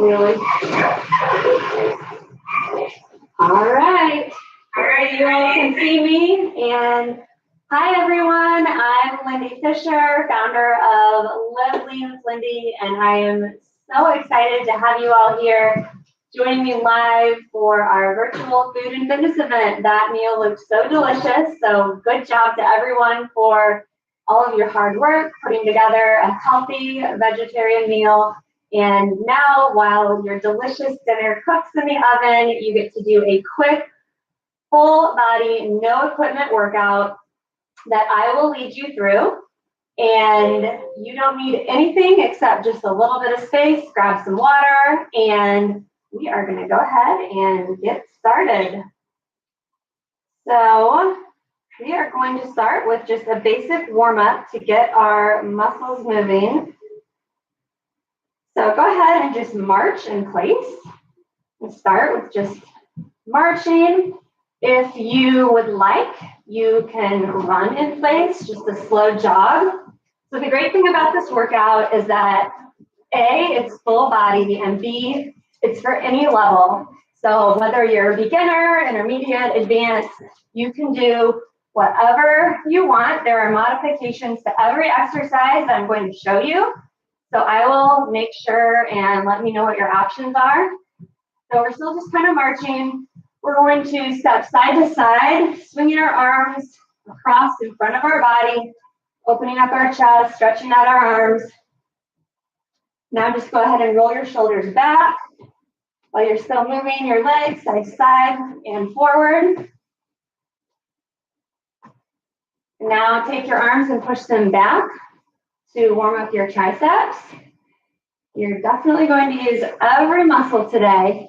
Really? All right. You all can see me. And hi, everyone. I'm Lindy Fischer, founder of Live Lean with Lindy, and I am so excited to have you all here joining me live for our virtual food and fitness event. That meal looked so delicious. So good job to everyone for all of your hard work putting together a healthy vegetarian meal. And now, while your delicious dinner cooks in the oven, you get to do a quick, full body, no equipment workout that I will lead you through. And you don't need anything except just a little bit of space. Grab some water, and we are going to go ahead and get started. So we are going to start with just a basic warm-up to get our muscles moving. So go ahead and just march in place. And start with just marching. If you would like, you can run in place, just a slow jog. So the great thing about this workout is that A, it's full body, and B, it's for any level. So whether you're beginner, intermediate, advanced, you can do whatever you want. There are modifications to every exercise that I'm going to show you. So I will make sure and let me know what your options are. So we're still just kind of marching. We're going to step side to side, swinging our arms across in front of our body, opening up our chest, stretching out our arms. Now just go ahead and roll your shoulders back while you're still moving your legs side to side and forward. Now take your arms and push them back to warm up your triceps. You're definitely going to use every muscle today.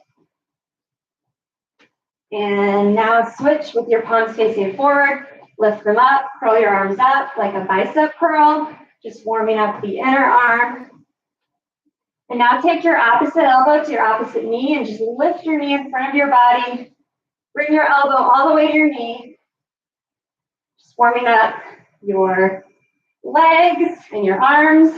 And now switch with your palms facing forward. Lift them up, curl your arms up like a bicep curl, just warming up the inner arm. And now take your opposite elbow to your opposite knee and just lift your knee in front of your body. Bring your elbow all the way to your knee. Just warming up your legs and your arms.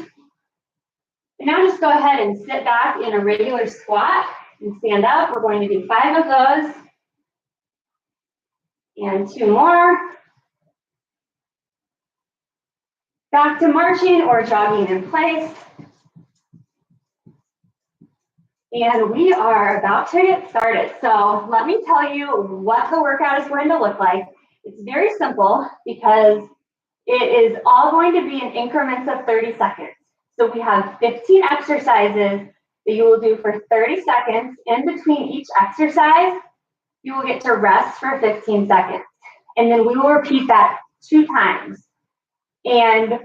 And now just go ahead and sit back in a regular squat and stand up. We're going to do 5 of those. And 2 more. Back to marching or jogging in place. And we are about to get started. So let me tell you what the workout is going to look like. It's very simple because it is all going to be in increments of 30 seconds. So we have 15 exercises that you will do for 30 seconds. In between each exercise, you will get to rest for 15 seconds. And then we will repeat that 2 times. And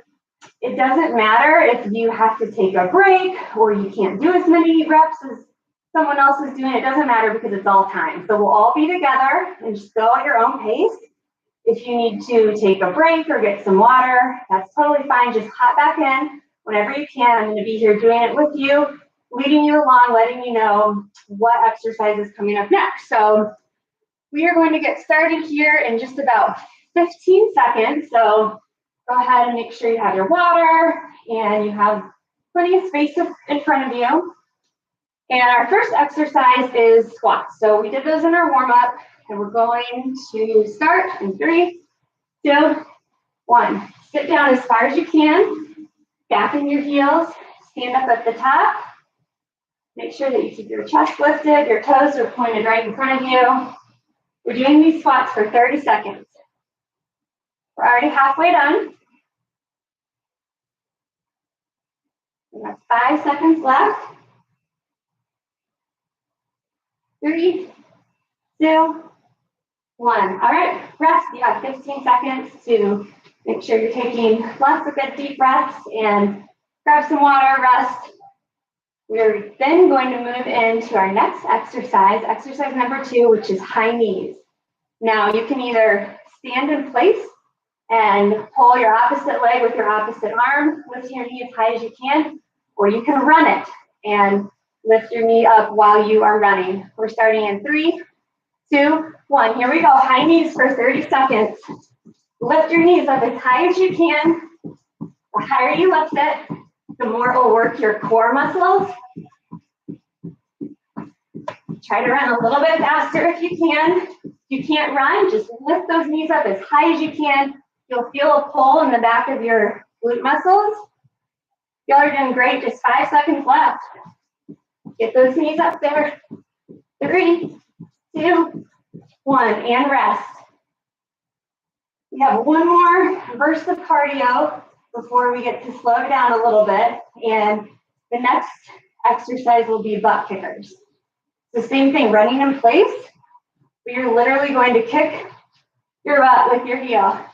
it doesn't matter if you have to take a break or you can't do as many reps as someone else is doing. It doesn't matter because it's all time. So we'll all be together and just go at your own pace. If you need to take a break or get some water, that's totally fine. Just hop back in whenever you can. I'm going to be here doing it with you, leading you along, letting you know what exercise is coming up next. So we are going to get started here in just about 15 seconds. So go ahead and make sure you have your water and you have plenty of space in front of you. And our first exercise is squats. So we did those in our warm-up, and we're going to start in 3, 2, 1. Sit down as far as you can, back in your heels, stand up at the top. Make sure that you keep your chest lifted, your toes are pointed right in front of you. We're doing these squats for 30 seconds. We're already halfway done. We have 5 seconds left. 3, 2, 1. All right, rest. You have 15 seconds to make sure you're taking lots of good deep breaths and grab some water, rest. We're then going to move into our next exercise, exercise number 2, which is high knees. Now you can either stand in place and pull your opposite leg with your opposite arm, lift your knee as high as you can, or you can run it and lift your knee up while you are running. We're starting in 3, 2, 1. Here we go. High knees for 30 seconds. Lift your knees up as high as you can. The higher you lift it, the more it will work your core muscles. Try to run a little bit faster if you can. If you can't run, just lift those knees up as high as you can. You'll feel a pull in the back of your glute muscles. Y'all are doing great. Just 5 seconds left. Get those knees up there. 3, 2, 1, and rest. We have one more burst of cardio before we get to slow down a little bit. And the next exercise will be butt kickers. The same thing, running in place, but you're literally going to kick your butt with your heel.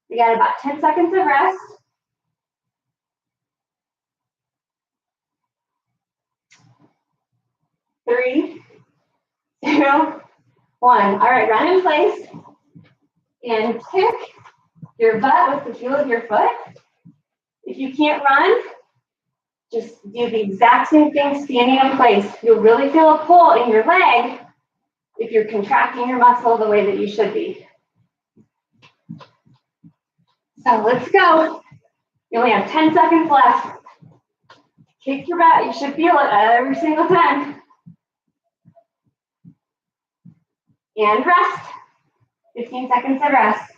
We got about 10 seconds of rest. 3, 2, 1. All right, run in place and kick your butt with the heel of your foot. If you can't run, just do the exact same thing standing in place. You'll really feel a pull in your leg if you're contracting your muscle the way that you should be. So let's go. You only have 10 seconds left. Kick your butt. You should feel it every single time. And rest. 15 seconds of rest.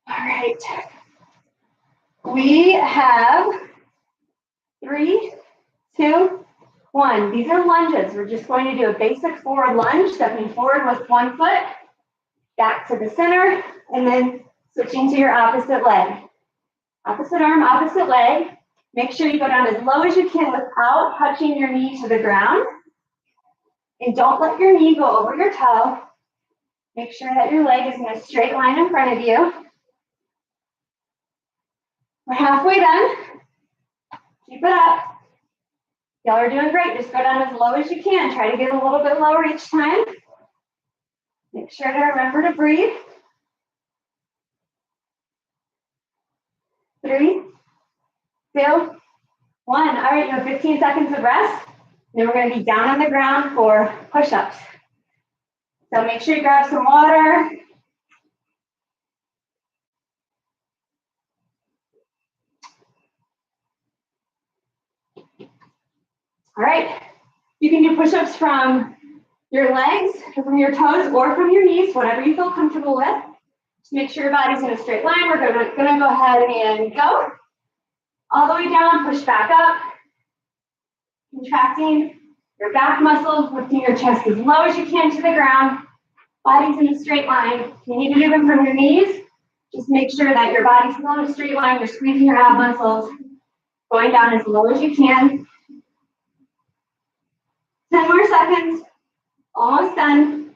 All right. We have 3, 2, 1. These are lunges. We're just going to do a basic forward lunge, stepping forward with one foot, back to the center, and then switching to your opposite leg. Opposite arm, opposite leg. Make sure you go down as low as you can without touching your knee to the ground. And don't let your knee go over your toe. Make sure that your leg is in a straight line in front of you. We're halfway done. Keep it up. Y'all are doing great. Just go down as low as you can. Try to get a little bit lower each time. Make sure to remember to breathe. 3, 2, 1. All right, you have 15 seconds of rest. Then we're going to be down on the ground for push-ups. So make sure you grab some water. All right, you can do push-ups from your legs, or from your toes, or from your knees, whatever you feel comfortable with. Just make sure your body's in a straight line. We're gonna go ahead and go. All the way down, push back up. Contracting your back muscles, lifting your chest as low as you can to the ground. Body's in a straight line. If you need to do them from your knees, just make sure that your body's still in a straight line. You're squeezing your ab muscles, going down as low as you can. 10 more seconds. Almost done.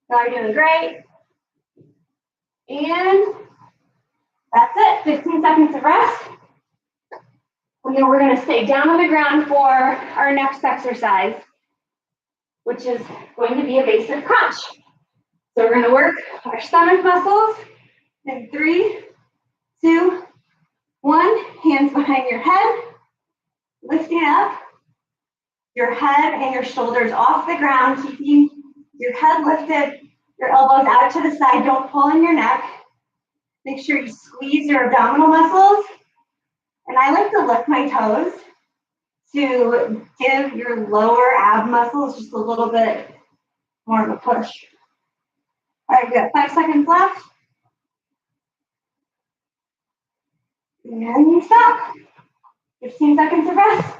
Y'all are doing great. And that's it. 15 seconds of rest. And then we're going to stay down on the ground for our next exercise, which is going to be a basic crunch. So we're going to work our stomach muscles in 3, 2, 1. Hands behind your head. Lifting up. Your head and your shoulders off the ground, keeping your head lifted, your elbows out to the side. Don't pull in your neck. Make sure you squeeze your abdominal muscles. And I like to lift my toes to give your lower ab muscles just a little bit more of a push. All right, we got 5 seconds left. And you stop. 15 seconds of rest.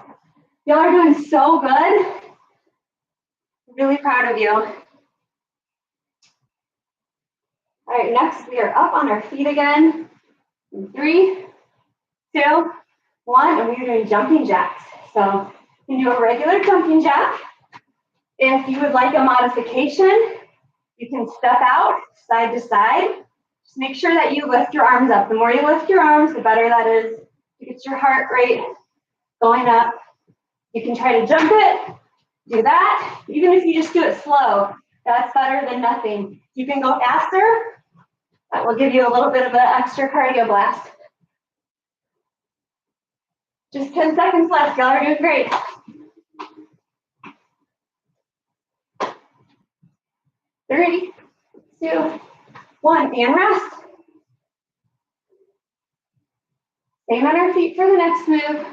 Y'all are doing so good. Really proud of you. All right, next we are up on our feet again. In 3, 2, 1, and we're doing jumping jacks. So you can do a regular jumping jack. If you would like a modification, you can step out side to side. Just make sure that you lift your arms up. The more you lift your arms, the better that is. It gets your heart rate going up. You can try to jump it, do that. Even if you just do it slow, that's better than nothing. You can go faster, That will give you a little bit of an extra cardio blast. Just 10 seconds left, y'all are doing great. 3, 2, 1, and rest. Stay on our feet for the next move.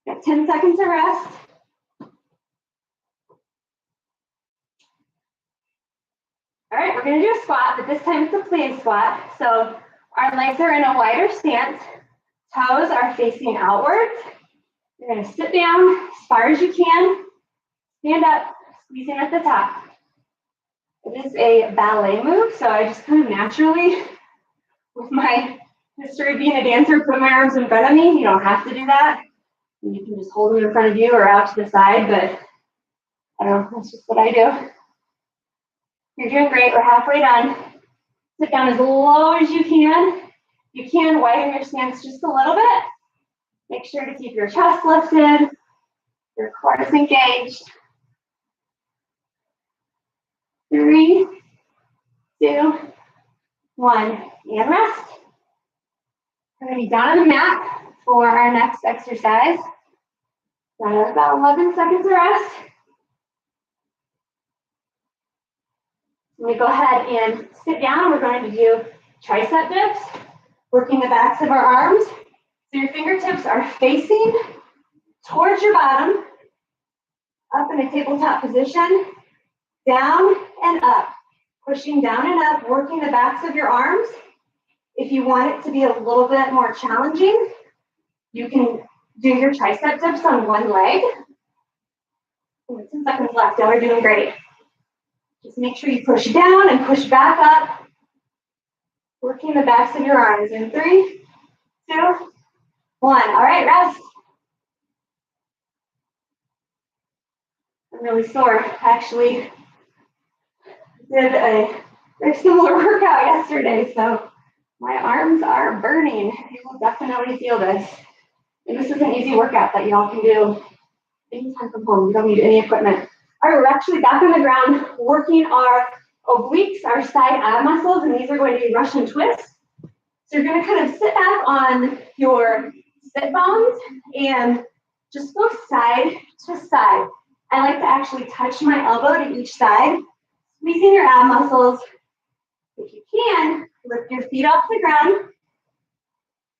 Got 10 seconds of rest. All right, we're gonna do a squat, but this time it's a plank squat. So our legs are in a wider stance. Toes are facing outwards. You're gonna sit down as far as you can. Stand up, squeezing at the top. It is a ballet move, so I just kind of naturally, with my history of being a dancer, put my arms in front of me. You don't have to do that. You can just hold them in front of you or out to the side, but I don't know, that's just what I do. You're doing great, we're halfway done. Sit down as low as you can. You can widen your stance just a little bit. Make sure to keep your chest lifted, your core is engaged. 3, 2, 1, and rest. We're gonna be down on the mat for our next exercise. Got about 11 seconds of rest. We go ahead and sit down. We're going to do tricep dips, working the backs of our arms. So your fingertips are facing towards your bottom, up in a tabletop position, down and up, pushing down and up, working the backs of your arms. If you want it to be a little bit more challenging, you can do your tricep dips on one leg. 10 seconds left, y'all are doing great. Just make sure you push down and push back up, working the backs of your arms in 3, 2, 1. All right, rest. I'm really sore. Actually, did a very similar workout yesterday, so my arms are burning. You will definitely feel this. And this is an easy workout that y'all can do anytime from home. You don't need any equipment. All right, we're actually back on the ground working our obliques, our side ab muscles, and these are going to be Russian twists. So you're going to kind of sit back on your sit bones and just go side to side. I like to actually touch my elbow to each side, squeezing your ab muscles. If you can, lift your feet off the ground.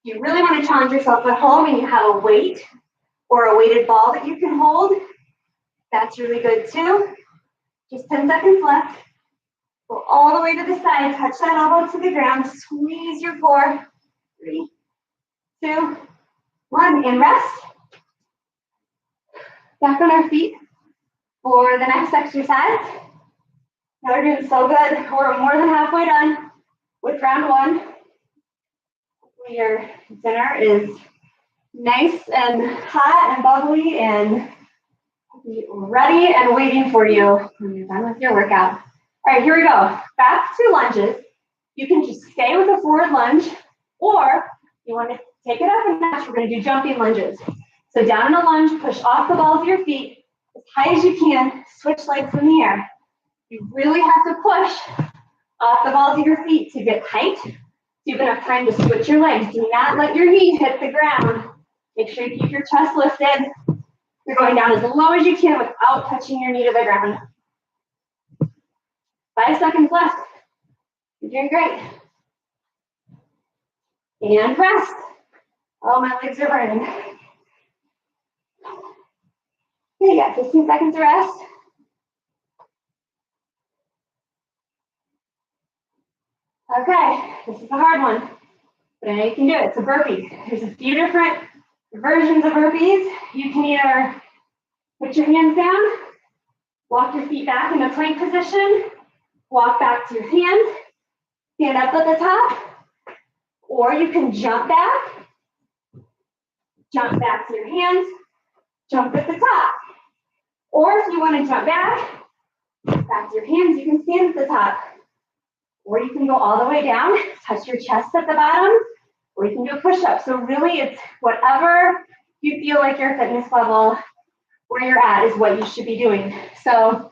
If you really want to challenge yourself at home and you have a weight or a weighted ball that you can hold, that's really good too. Just 10 seconds left. Go all the way to the side, touch that elbow to the ground, squeeze your core. 3, 2, 1, and rest. Back on our feet for the next exercise. Now we're doing so good. We're more than halfway done with round 1. Hopefully your dinner is nice and hot and bubbly and ready and waiting for you when you're done with your workout. All right, here we go. Back to lunges. You can just stay with a forward lunge, or you want to take it up a notch. We're going to do jumping lunges. So down in a lunge, push off the balls of your feet as high as you can. Switch legs in the air. You really have to push off the balls of your feet to get height. So you have enough time to switch your legs. Do not let your knee hit the ground. Make sure you keep your chest lifted. You're going down as low as you can without touching your knee to the ground. 5 seconds left. You're doing great. And rest. Oh, my legs are burning. Okay, you got 15 seconds to rest. Okay, this is a hard one, but I know you can do it. It's a burpee. There's a few different versions of burpees. You can either put your hands down, walk your feet back into plank position, walk back to your hands, stand up at the top, or you can jump back to your hands, jump at the top. Or if you want to jump back to your hands, you can stand at the top. Or you can go all the way down, touch your chest at the bottom, or you can do a push-up. So really it's whatever you feel like your fitness level, where you're at is what you should be doing. So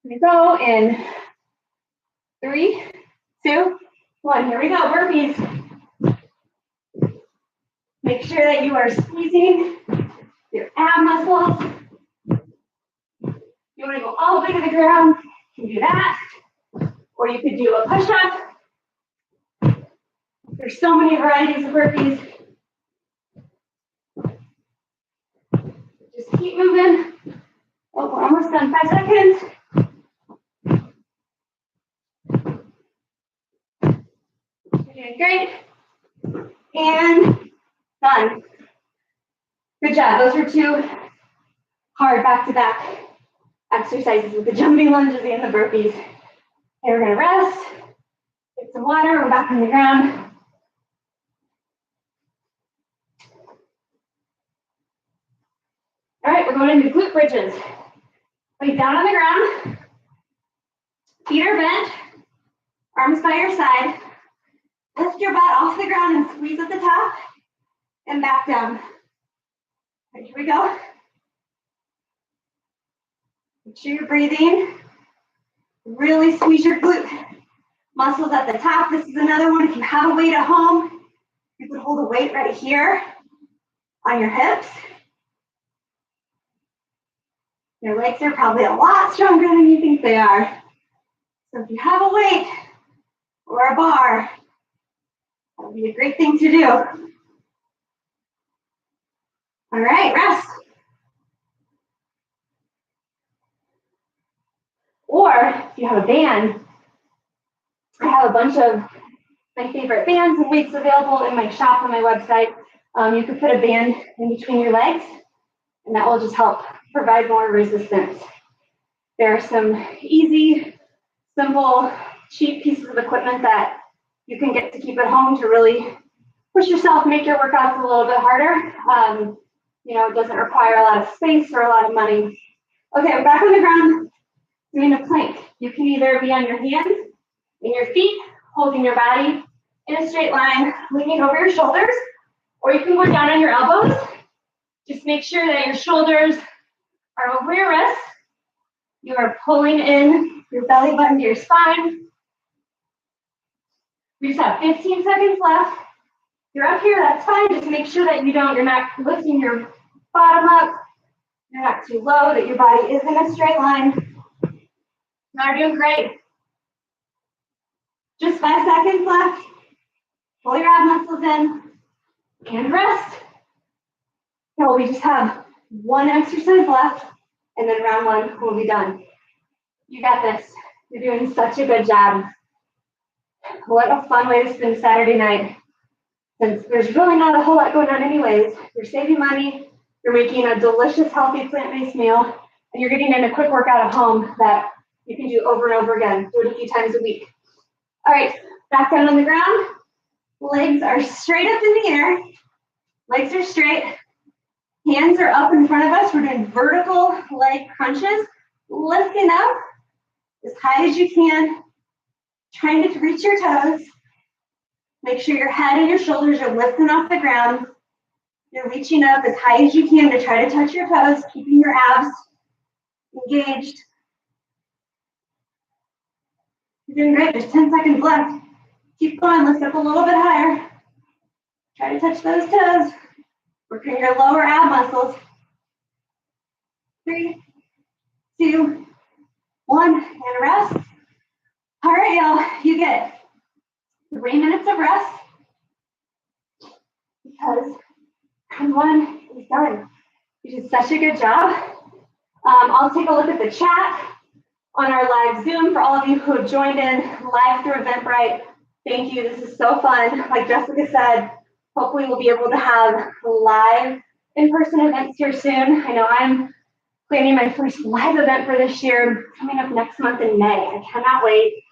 we go in 3, 2, One, here we go, burpees. Make sure that you are squeezing your ab muscles. You want to go all the way to the ground, you can do that. Or you could do a push-up. There's so many varieties of burpees. Just keep moving. Oh, we're almost done, 5 seconds. You're doing great. And done. Good job. Those were 2 hard back-to-back exercises with the jumping lunges and the burpees. Okay, we're gonna rest, get some water, we're back on the ground. All right, we're going into glute bridges. Lay down on the ground, feet are bent, arms by your side. Lift your butt off the ground and squeeze at the top and back down. All right, here we go. Make sure you're breathing. Really squeeze your glute muscles at the top. This is another one. If you have a weight at home, you could hold a weight right here on your hips. Your legs are probably a lot stronger than you think they are. So if you have a weight or a bar, that would be a great thing to do. All right, rest. Or if you have a band, I have a bunch of my favorite bands and weights available in my shop on my website. You could put a band in between your legs, and that will just help provide more resistance. There are some easy, simple, cheap pieces of equipment that you can get to keep at home to really push yourself, make your workouts a little bit harder. You know, it doesn't require a lot of space or a lot of money. Okay, we're back on the ground, doing a plank. You can either be on your hands and your feet, holding your body in a straight line, leaning over your shoulders, or you can go down on your elbows. Just make sure that your shoulders are over your wrists. You are pulling in your belly button to your spine. We just have 15 seconds left. If you're up here, that's fine. Just make sure that you're not lifting your bottom up. You're not too low, that your body is in a straight line. Now you're doing great. Just 5 seconds left. Pull your ab muscles in and rest. So we just have 1 exercise left, and then round 1 will be done. You got this. You're doing such a good job. What a fun way to spend Saturday night. Since there's really not a whole lot going on anyways, you're saving money, you're making a delicious, healthy, plant-based meal, and you're getting in a quick workout at home that you can do over and over again. Do it a few times a week. All right, back down on the ground. Legs are straight up in the air. Legs are straight. Hands are up in front of us. We're doing vertical leg crunches, lifting up as high as you can, trying to reach your toes. Make sure your head and your shoulders are lifting off the ground. You're reaching up as high as you can to try to touch your toes, keeping your abs engaged. You're doing great. There's 10 seconds left. Keep going. Lift up a little bit higher. Try to touch those toes. Working your lower ab muscles. 3, 2, 1, and rest. All right, y'all. You get 3 minutes of rest because round 1 is done. You did such a good job. I'll take a look at the chat on our live Zoom for all of you who have joined in live through Eventbrite. Thank you. This is so fun. Like Jessica said, hopefully we'll be able to have live in-person events here soon. I know I'm planning my first live event for this year coming up next month in May. I cannot wait.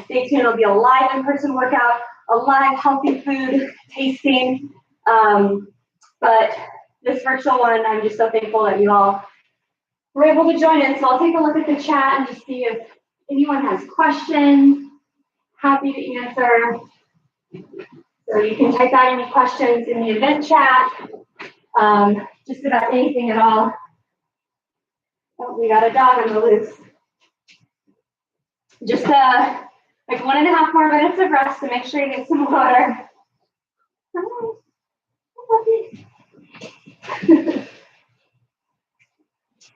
Stay tuned. It'll be a live in-person workout, a live healthy food tasting. But this virtual one, I'm just so thankful that you all were able to join in. So I'll take a look at the chat and just see if anyone has questions. Happy to answer. So you can type out any questions in the event chat, just about anything at all. Oh, we got a dog on the loose. Just Like 1.5 more minutes of rest to make sure you get some water.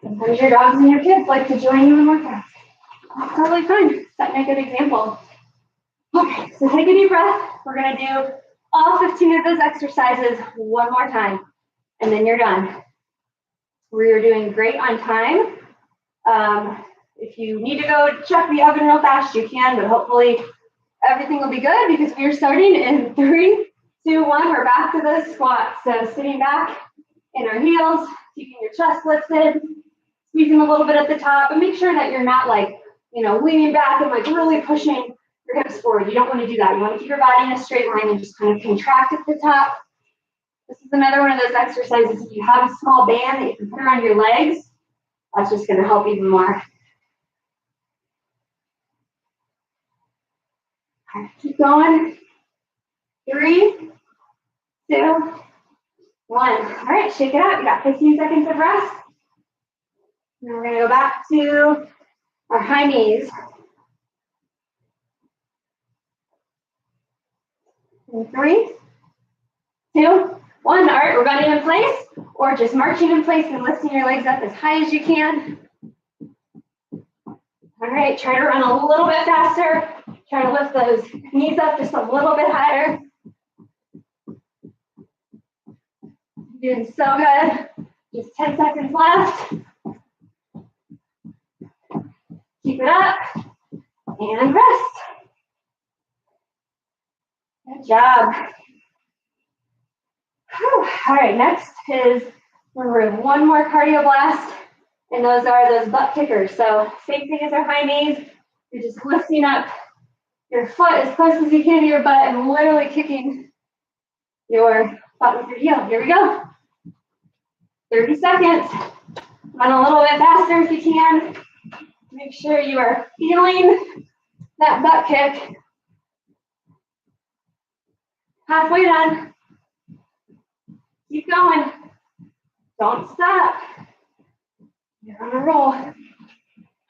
Sometimes your dogs and your kids like to join you in workouts. That's totally fine. Setting a good example. Okay, so take a deep breath. We're gonna do all 15 of those exercises one more time, and then you're done. We're doing great on time. If you need to go check the oven real fast, you can, but hopefully everything will be good because we're starting in 3, 2, 1. We're back to those squats. So sitting back in our heels, keeping your chest lifted, squeezing a little bit at the top, and make sure that you're not like, leaning back and like really pushing your hips forward. You don't want to do that. You want to keep your body in a straight line and just kind of contract at the top. This is another one of those exercises. If you have a small band that you can put around your legs, that's just going to help even more. All right, keep going. 3, 2, 1. All right, shake it out. You got 15 seconds of rest. Now we're going to go back to our high knees. In 3, 2, 1. All right, we're running in place or just marching in place and lifting your legs up as high as you can. All right, try to run a little bit faster. Try to lift those knees up just a little bit higher. Doing so good. Just 10 seconds left. Keep it up and rest. Good job. Whew. All right, next is we're in one more cardio blast, and those are those butt kickers. So same thing as our high knees. You're just lifting up your foot as close as you can to your butt and literally kicking your butt with your heel. Here we go. 30 seconds. Run a little bit faster if you can. Make sure you are feeling that butt kick. Halfway done. Keep going. Don't stop. You're on a roll. All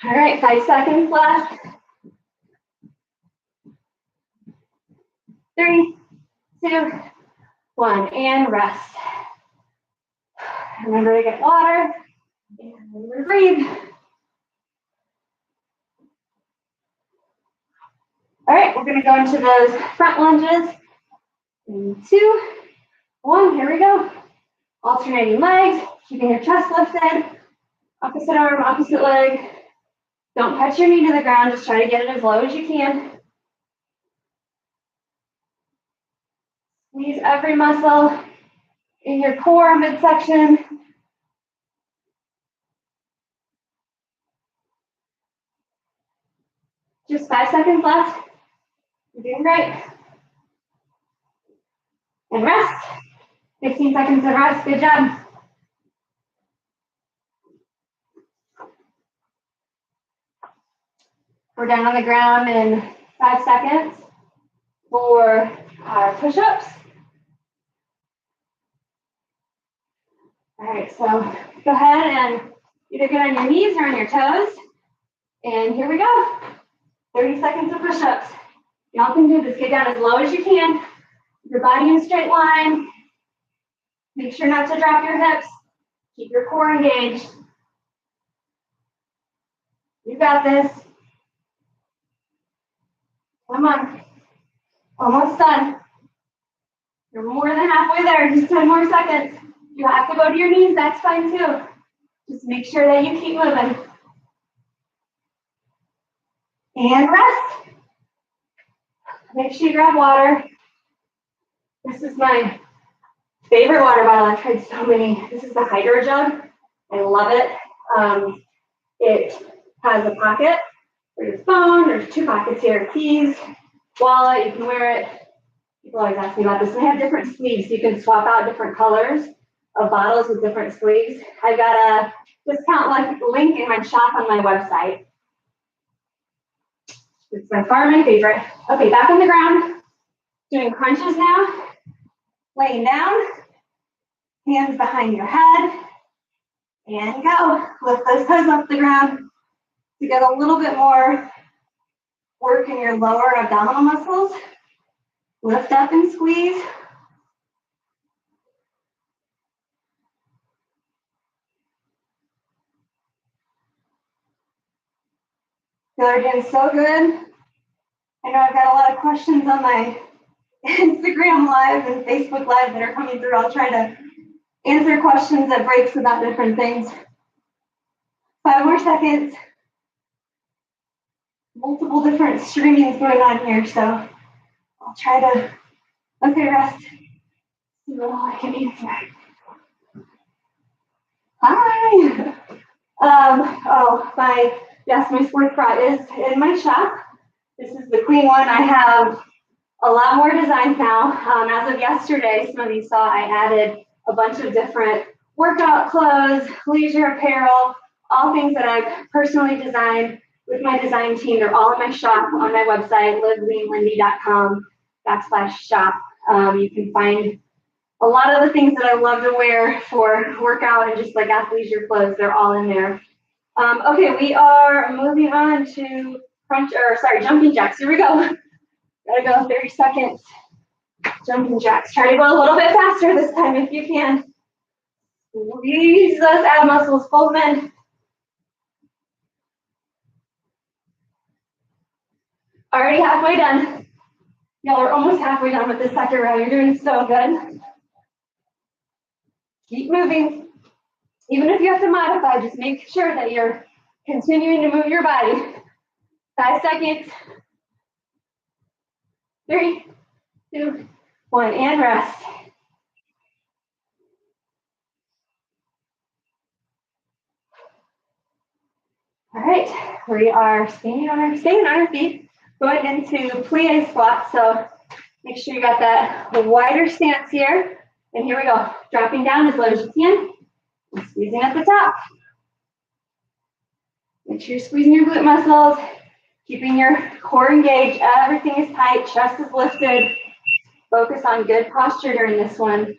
right, 5 seconds left. 3, 2, 1, and rest. Remember to get water, and remember to breathe. All right, we're gonna go into those front lunges. In 2, 1, here we go. Alternating legs, keeping your chest lifted. Opposite arm, opposite leg. Don't touch your knee to the ground, just try to get it as low as you can. Squeeze every muscle in your core midsection. Just 5 seconds left. You're doing great. And rest. 15 seconds of rest. Good job. We're down on the ground in 5 seconds for our push-ups. All right, so go ahead and either get on your knees or on your toes. And here we go. 30 seconds of push-ups. Y'all can do this. Get down as low as you can. Keep your body in a straight line. Make sure not to drop your hips. Keep your core engaged. You got this. Come on. Almost done. You're more than halfway there. Just 10 more seconds. You have to go to your knees. That's fine too. Just make sure that you keep moving. And rest. Make sure you grab water. This is my favorite water bottle. I've tried so many. This is the Hydro Jug. I love it. It has a pocket for your phone. There's 2 pockets here. Keys, wallet. You can wear it. People always ask me about this. And they have different sleeves. So you can swap out different colors of bottles with different sleeves. I've got a discount link in my shop on my website. It's by far my favorite. Okay, back on the ground. Doing crunches now. Laying down. Hands behind your head. And go. Lift those toes off the ground to get a little bit more work in your lower abdominal muscles. Lift up and squeeze. They're doing so good. I know I've got a lot of questions on my Instagram Live and Facebook Live that are coming through. I'll try to answer questions at breaks about different things. 5 more seconds. Multiple different streamings going on here, so I'll try to, okay, rest. See what all I can answer. Hi. My sports bra is in my shop. This is the queen one. I have a lot more designs now. As of yesterday, some of you saw I added a bunch of different workout clothes, leisure apparel, all things that I've personally designed with my design team. They're all in my shop on my website, liveleanlindy.com/shop. You can find a lot of the things that I love to wear for workout and just like athleisure clothes. They're all in there. Okay, we are moving on to jumping jacks. Here we go. Gotta go 30 seconds. Jumping jacks. Try to go a little bit faster this time if you can. Squeeze those ab muscles, fold them in. Already halfway done. Y'all are almost halfway done with this second round. You're doing so good. Keep moving. Even if you have to modify, just make sure that you're continuing to move your body. 5 seconds. 3, 2, 1, and rest. All right, we are staying on our feet, going into plie squat. So make sure you got that wider stance here. And here we go, dropping down as low as you can, and squeezing at the top. Make sure you're squeezing your glute muscles, keeping your core engaged. Everything is tight, chest is lifted. Focus on good posture during this one.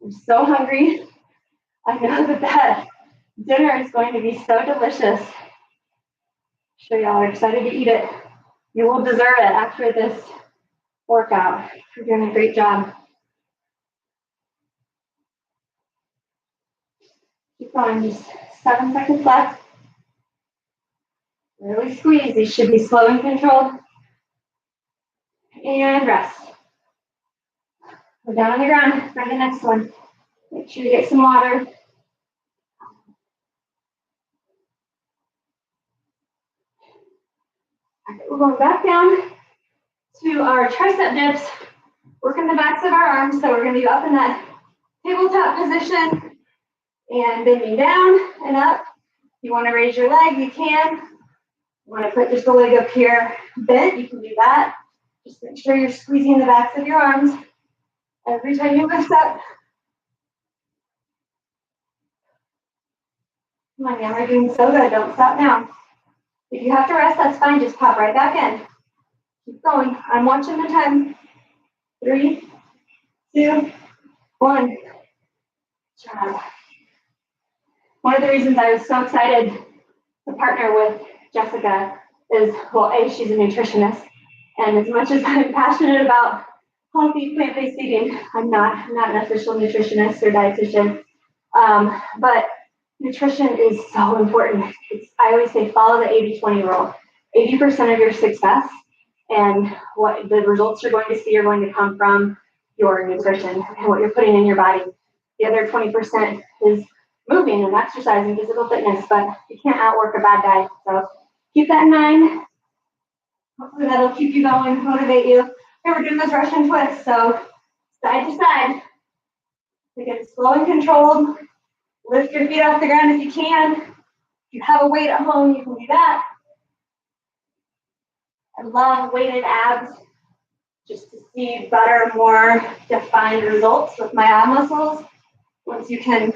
I'm so hungry. I know that dinner is going to be so delicious. I'm sure y'all are excited to eat it. You will deserve it after this workout. You're doing a great job. Keep going, just 7 seconds left. Really squeeze. These should be slow and controlled. And rest. Go down on the ground for the next one. Make sure you get some water. Okay, we're going back down to our tricep dips. Working the backs of our arms. So we're going to be up in that tabletop position and bending down and up. If you want to raise your leg, you can. You want to put just the leg up here bent, you can do that. Just make sure you're squeezing the backs of your arms every time you lift up. Come on, now we're doing so good. Don't stop now. If you have to rest, that's fine. Just pop right back in. Keep going. I'm watching the time. 3, 2, 1. Good job. One of the reasons I was so excited to partner with Jessica is, well, A, she's a nutritionist. And as much as I'm passionate about healthy plant-based eating, I'm not an official nutritionist or dietitian. But nutrition is so important. I always say follow the 80-20 rule. 80% of your success and what the results you're going to see are going to come from your nutrition and what you're putting in your body. The other 20% is moving and exercising, physical fitness, but you can't outwork a bad diet. So keep that in mind. Hopefully that'll keep you going, motivate you. Okay, we're doing those Russian twists, so side to side. Again, slow and controlled. Lift your feet off the ground if you can. If you have a weight at home, you can do that. I love weighted abs just to see better, more defined results with my ab muscles. Once you can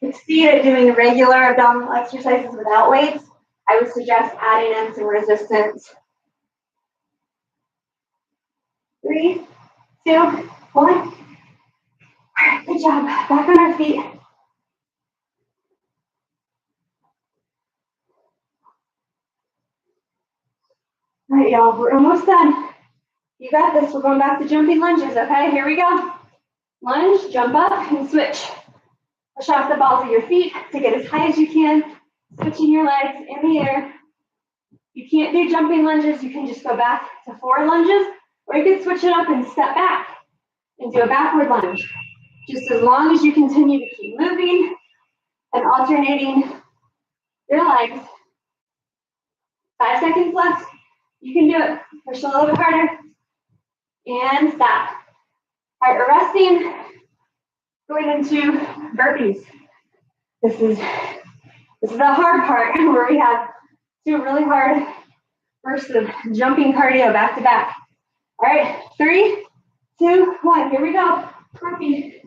succeed at doing regular abdominal exercises without weights, I would suggest adding in some resistance. 3, 2, 1. All right, good job. Back on our feet. All right, y'all, we're almost done. You got this. We're going back to jumping lunges, okay? Here we go. Lunge, jump up, and switch. Push off the balls of your feet to get as high as you can. Switching your legs in the air. You can't do jumping lunges. You can just go back to forward lunges, or you can switch it up and step back and do a backward lunge. Just as long as you continue to keep moving and alternating your legs. 5 seconds left. You can do it. Push a little bit harder. And stop. All right, we're resting. Going into burpees. This is the hard part where we have two really hard bursts of jumping cardio back to back. All right, 3, 2, 1. Here we go. Burpee.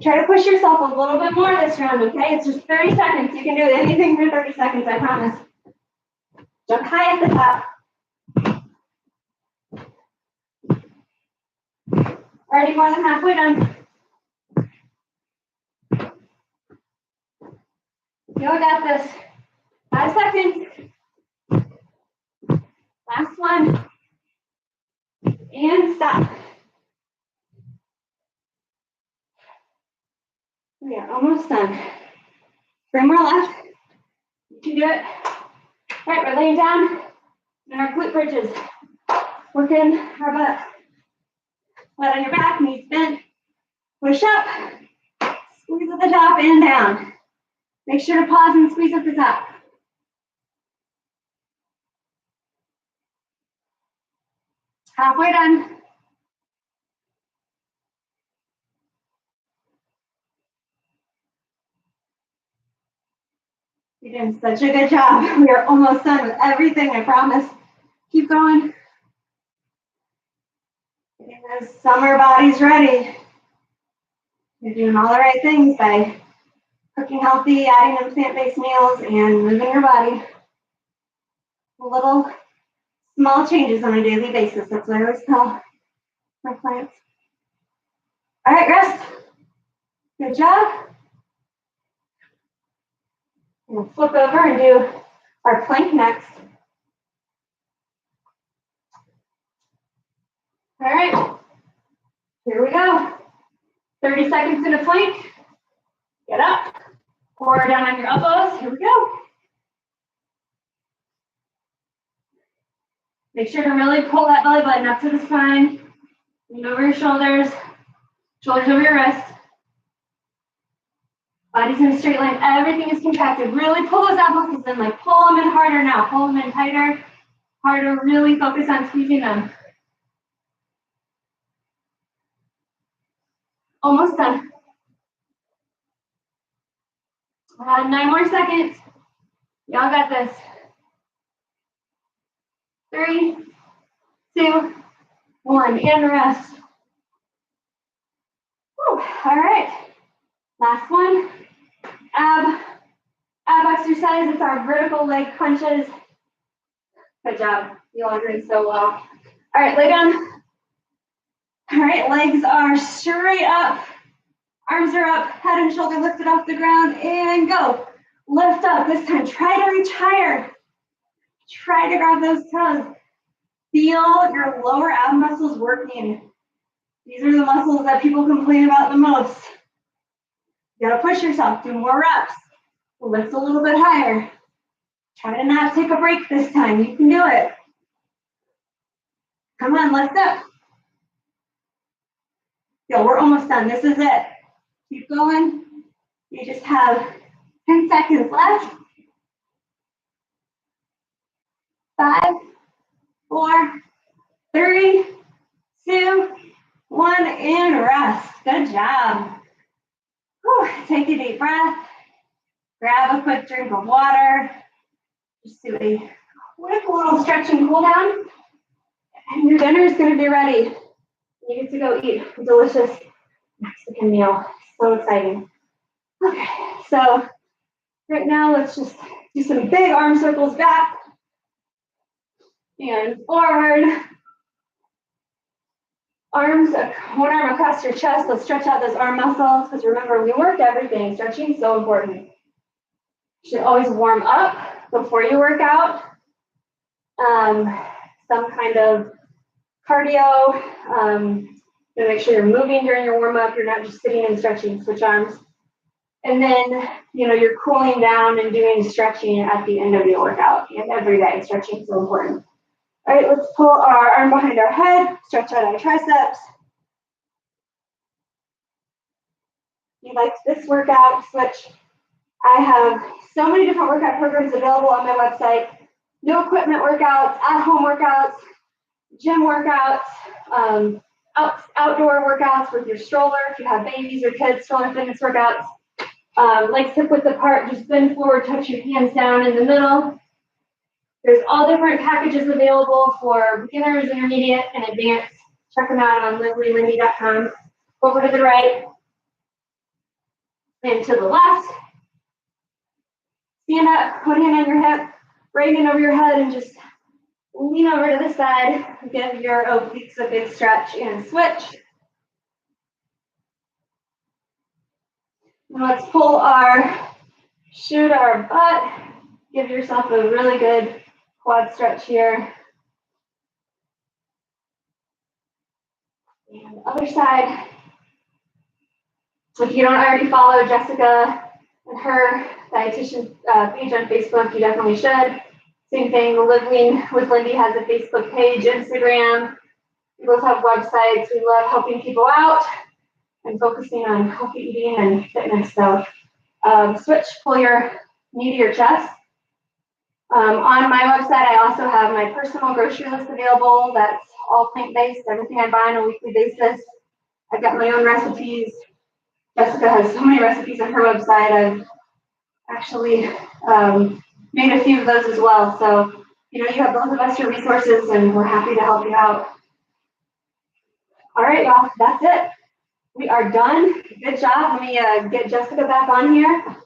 Try to push yourself a little bit more this round, okay? It's just 30 seconds. You can do anything for 30 seconds, I promise. Jump high at the top. Already more than halfway done. You got this. 5 seconds. Last one. And stop. We are almost done. 3 more left. You can do it. All right, we're laying down in our glute bridges. Working our butt. Flat on your back, knees bent. Push up. Squeeze at the top and down. Make sure to pause and squeeze at the top. Halfway done. You're doing such a good job. We are almost done with everything, I promise. Keep going. Getting those summer bodies ready. You're doing all the right things by cooking healthy, adding in plant-based meals, and moving your body. Little small changes on a daily basis. That's what I always tell my clients. All right, rest. Good job. We'll flip over and do our plank next. All right, here we go. 30 seconds in a plank. Get up, core down on your elbows. Here we go. Make sure to really pull that belly button up to the spine. Lean over your shoulders, shoulders over your wrists. Body's in a straight line. Everything is contracted. Really pull those ab muscles in, like pull them in harder now. Pull them in tighter, harder. Really focus on squeezing them. Almost done. 9 more seconds. Y'all got this. 3, 2, 1, and rest. Whew. All right. Last one. Ab exercise. It's our vertical leg crunches. Good job. You all are doing so well. All right, lay down. All right, legs are straight up. Arms are up, head and shoulder lifted off the ground, and go. Lift up. This time, try to reach higher. Try to grab those toes. Feel your lower ab muscles working. These are the muscles that people complain about the most. You gotta push yourself, do more reps. Lift a little bit higher. Try to not take a break this time. You can do it. Come on, lift up. Yo, we're almost done. This is it. Keep going. You just have 10 seconds left. 5, 4, 3, 2, 1, and rest. Good job. Whew. Take a deep breath. Grab a quick drink of water. Just do a quick little stretch and cool down. And your dinner is going to be ready. You get to go eat a delicious Mexican meal. So exciting. Okay, so right now let's just do some big arm circles back and forward. Arms, one arm across your chest. Let's stretch out those arm muscles because remember, we work everything. Stretching is so important. You should always warm up before you work out. some kind of cardio. Make sure you're moving during your warm up. You're not just sitting and stretching, switch arms. And then, you're cooling down and doing stretching at the end of your workout. And every day, stretching is so important. All right, let's pull our arm behind our head, stretch out our triceps. If you liked this workout, switch. I have so many different workout programs available on my website. No equipment workouts, at-home workouts, gym workouts, outdoor workouts with your stroller. If you have babies or kids, stroller fitness workouts. Legs hip width apart, just bend forward, touch your hands down in the middle. There's all different packages available for beginners, intermediate, and advanced. Check them out on livelindy.com. Over to the right and to the left. Stand up, one hand on your hip, right hand over your head, and just lean over to the side. Give your obliques a big stretch and switch. Now let's shoot our butt. Give yourself a really good quad stretch here. And the other side. If you don't already follow Jessica and her dietitian page on Facebook, you definitely should. Same thing, Living with Lindy has a Facebook page, Instagram. We both have websites. We love helping people out and focusing on healthy eating and fitness. So switch, pull your knee to your chest. On my website, I also have my personal grocery list available. That's all plant-based, everything I buy on a weekly basis. I've got my own recipes. Jessica has so many recipes on her website. I've actually made a few of those as well. So, you have both of us your resources, and we're happy to help you out. All right, y'all, that's it. We are done. Good job. Let me get Jessica back on here.